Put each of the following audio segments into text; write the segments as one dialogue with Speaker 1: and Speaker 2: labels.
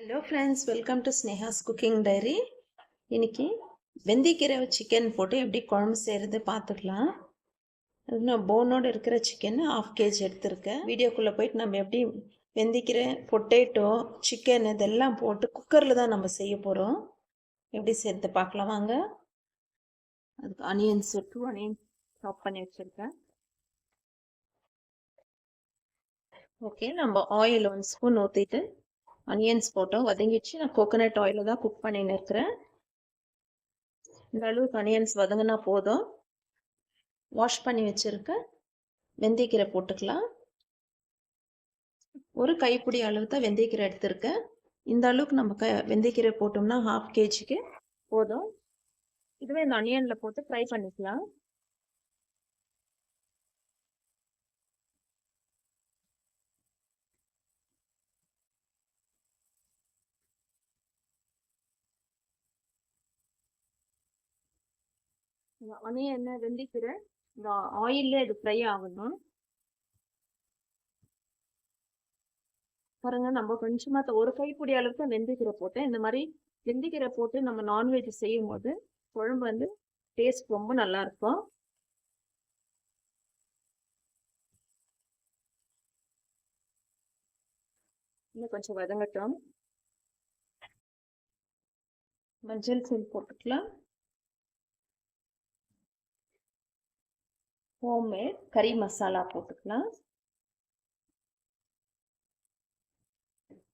Speaker 1: Hello friends, welcome to Sneha's cooking diary. இன்னைக்கு வெந்தயக்கீரை chicken போட்டு எப்படி குழம்பு செய்கிறது பார்த்துக்கலாம். நான் போனோடு இருக்கிற சிக்கன் 1/2 kg எடுத்திருக்கேன். வீடியோக்குள்ளே போயிட்டு நம்ம எப்படி வெந்தயக்கீரை, பொட்டேட்டோ, சிக்கன் இதெல்லாம் போட்டு குக்கரில் தான் நம்ம செய்ய போகிறோம். எப்படி சேர்த்து பார்க்கலாம் வாங்க. அதுக்கு ஆனியன்ஸ் 2 ஆனியன் சாப் பண்ணி வச்சுருக்கேன். ஓகே, நம்ம ஆயில் 1 ஸ்பூன் ஊற்றிட்டு ஆனியன்ஸ் போட்டோம், வதங்கிடுச்சு. நான் கோகோனட் ஆயிலில் தான் குக் பண்ணின்னு இருக்கிறேன். இந்த அளவுக்கு ஆனியன்ஸ் வதங்கினா போதும். வாஷ் பண்ணி வச்சுருக்க வெந்தயக்கீரை போட்டுக்கலாம். ஒரு கைப்பிடி அளவு தான் வெந்தயக்கீரை எடுத்திருக்கேன். இந்த அளவுக்கு நம்ம வெந்தயக்கீரை போட்டோம்னா 1/2 kgக்கு போதும். இதுவே இந்த ஆனியனில் போட்டு ஃப்ரை பண்ணிக்கலாம். இந்த ஆனியன் வெந்தயக்கீரை இந்த ஆயிலே இது ஃப்ரை ஆகணும். பாருங்க, நம்ம கொஞ்சமாக ஒரு கைப்பிடி அளவுக்கு வெந்தயக்கீரை போட்டேன். இந்த மாதிரி வெந்தயக்கீரை போட்டு நம்ம நான்வெஜ் செய்யும் போது குழம்பு வந்து டேஸ்ட் ரொம்ப நல்லா இருக்கும். இன்னும் கொஞ்சம் வதங்கட்டும். மஞ்சள் தூள் போட்டுக்கலாம். ஹோம்மேட் கறி மசாலா போட்டுக்கலாம்.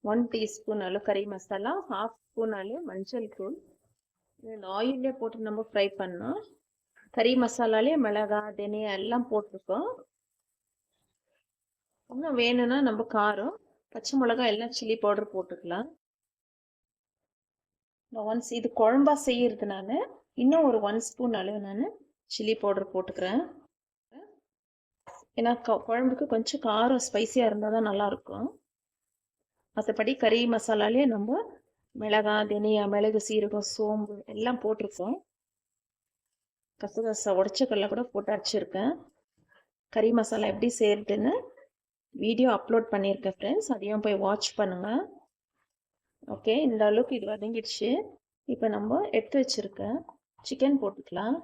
Speaker 1: 1 டீஸ்பூன் அளவு கறி மசாலா, 1/2 ஸ்பூன் அளவு மஞ்சள் தூள். இந்த ஆயிலே போட்டு நம்ம ஃப்ரை பண்ணோம். கறி மசாலாலே மிளகாய், தனியா எல்லாம் போட்டிருக்கோம். இன்னும் வேணும்னா நம்ம காரம், பச்சை மிளகாய் எல்லாம் சில்லி பவுடர் போட்டுக்கலாம். ஒன்ஸ் இது குழம்பா செய்யறதுனால இன்னும் ஒரு 1 ஸ்பூன் அளவு நான் சில்லி பவுடர் போட்டுக்கிறேன். ஏன்னா குழம்புக்கு கொஞ்சம் காரம் ஸ்பைசியாக இருந்தால் தான் நல்லாயிருக்கும். மற்றபடி கறி மசாலாலே நம்ம மிளகாய், தனியா, மிளகு, சீரகம், சோம்பு எல்லாம் போட்டிருக்கோம். கசகசா உடச்ச கடலை கூட போட்டு அரைச்சிருக்கேன். கறி மசாலா எப்படி செய்யறதுன்னு வீடியோ அப்லோட் பண்ணியிருக்கேன் ஃப்ரெண்ட்ஸ், அதையும் போய் வாட்ச் பண்ணுங்கள். ஓகே, இந்த அளவுக்கு இது வதங்கிடுச்சு. இப்போ நம்ம எடுத்து வச்சுருக்க சிக்கன் போட்டுக்கலாம்.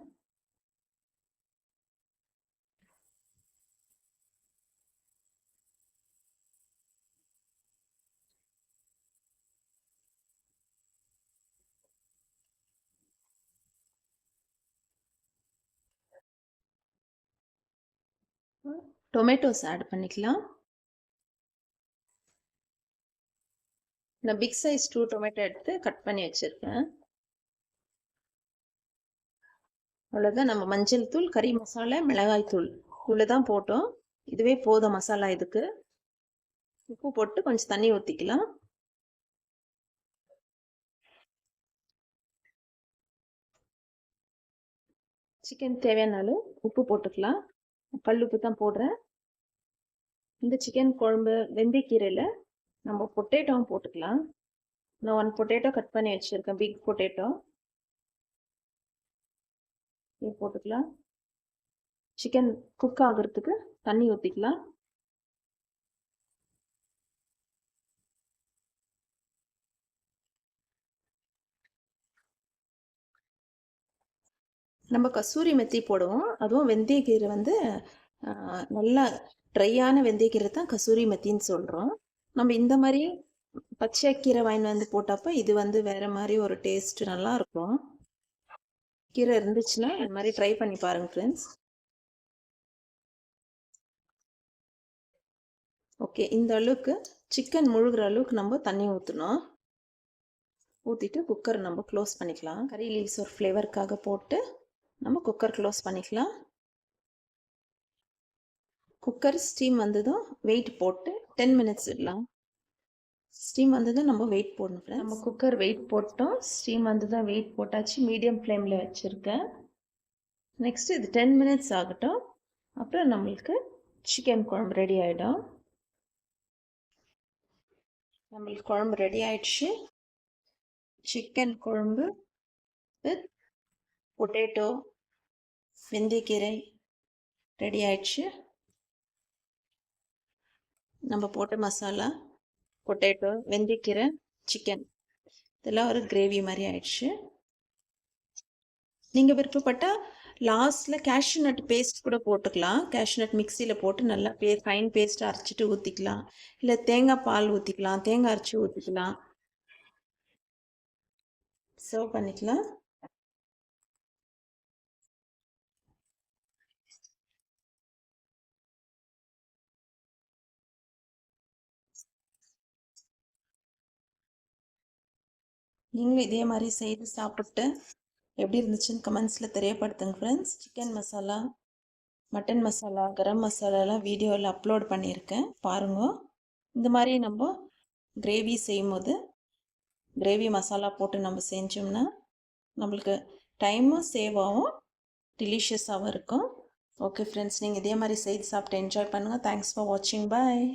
Speaker 1: டொமேட்டோஸ் ஆட் பண்ணிக்கலாம். நான் பிக் சைஸ் 2 டொமேட்டோ எடுத்து கட் பண்ணி வச்சுருக்கேன். அவ்வளோதான். நம்ம மஞ்சள் தூள், கறி மசாலா, மிளகாய் தூள் இவ்வளோ தான் போட்டோம். இதுவே போதும் மசாலா. இதுக்கு உப்பு போட்டு கொஞ்சம் தண்ணி ஊற்றிக்கலாம். சிக்கன் தேவையான அளவு உப்பு போட்டுக்கலாம். கல் உப்பு தான் போடுறேன். இந்த சிக்கன் குழம்பு வெந்தயக்கீரையில் நம்ம பொட்டேட்டோவும் போட்டுக்கலாம். நான் 1 பொட்டேட்டோ கட் பண்ணி வச்சுருக்கேன், பிக் பொட்டேட்டோ. இது போட்டுக்கலாம். சிக்கன் குக் ஆகுறதுக்கு தண்ணி ஊற்றிக்கலாம். நம்ம கசூரி மெத்தி போடுவோம். அதுவும் வெந்தயக்கீரை வந்து நல்லா ட்ரையான வெந்தயக்கீரை தான் கசூரி மெத்தின்னு சொல்கிறோம். நம்ம இந்த மாதிரி பச்சை கீரை வாங்கி வந்து போட்டப்போ இது வந்து வேறு மாதிரி ஒரு டேஸ்ட் நல்லா இருக்கும். கீரை இருந்துச்சுன்னா இந்த மாதிரி ட்ரை பண்ணி பாருங்கள் ஃப்ரெண்ட்ஸ். ஓகே, இந்த அளவுக்கு சிக்கன் முழுகிற அளவுக்கு நம்ம தண்ணி ஊற்றணும். ஊற்றிட்டு குக்கர் நம்ம க்ளோஸ் பண்ணிக்கலாம். கறி லீவ்ஸ் ஒரு ஃப்ளேவருக்காக போட்டு நம்ம குக்கர் க்ளோஸ் பண்ணிக்கலாம். குக்கர் ஸ்டீம் வந்ததும் வெயிட் போட்டு 10 மினிட்ஸ் விடலாம். ஸ்டீம் வந்ததும் நம்ம வெயிட் போடணும். நம்ம குக்கர் வெயிட் போட்டோம். ஸ்டீம் வந்ததும் வெயிட் போட்டாச்சு. மீடியம் ஃப்ளேமில் வச்சுருக்கேன். நெக்ஸ்ட் இது 10 மினிட்ஸ் ஆகட்டும். அப்புறம் நம்மளுக்கு சிக்கன் குழம்பு ரெடி ஆகிடும். நம்மளுக்கு குழம்பு ரெடி ஆயிடுச்சு. சிக்கன் குழம்பு வித் பொட்டேட்டோ, வெந்தயக்கீரை ரெடி ஆயிடுச்சு. நம்ம போட்ட மசாலா, பொட்டேட்டோ, வெந்தயக்கீரை சிக்கன் இதெல்லாம் ஒரு கிரேவி மாதிரி ஆயிடுச்சு. நீங்கள் விருப்பப்பட்டால் லாஸ்ட்டில் கேஷ்யூ நட் பேஸ்ட் கூட போட்டுக்கலாம். கேஷ்யூ நட் மிக்சியில் போட்டு நல்லா ஃபைன் பேஸ்ட் அரைச்சிட்டு ஊற்றிக்கலாம். இல்லை தேங்காய் பால் ஊற்றிக்கலாம், தேங்காய் அரைச்சி ஊற்றிக்கலாம், சர்வ் பண்ணிக்கலாம். நீங்களும் இதே மாதிரி செய்து சாப்பிட்டு எப்படி இருந்துச்சுன்னு கமெண்ட்ஸில் தெரியப்படுத்துங்க friends. Chicken masala, mutton masala, garam மசாலாலாம் வீடியோவில் அப்லோட் பண்ணியிருக்கேன், பாருங்க. இந்த மாதிரி நம்ம கிரேவி செய்யும்போது கிரேவி மசாலா போட்டு நம்ம செஞ்சோம்னா நம்மளுக்கு டைமும் சேவ் ஆகும், டெலிஷியஸாகவும் இருக்கும். ஓகே ஃப்ரெண்ட்ஸ், நீங்கள் இதே மாதிரி செய்து சாப்பிட்டு என்ஜாய் பண்ணுங்கள். தேங்க்ஸ் ஃபார் வாட்சிங். பாய்.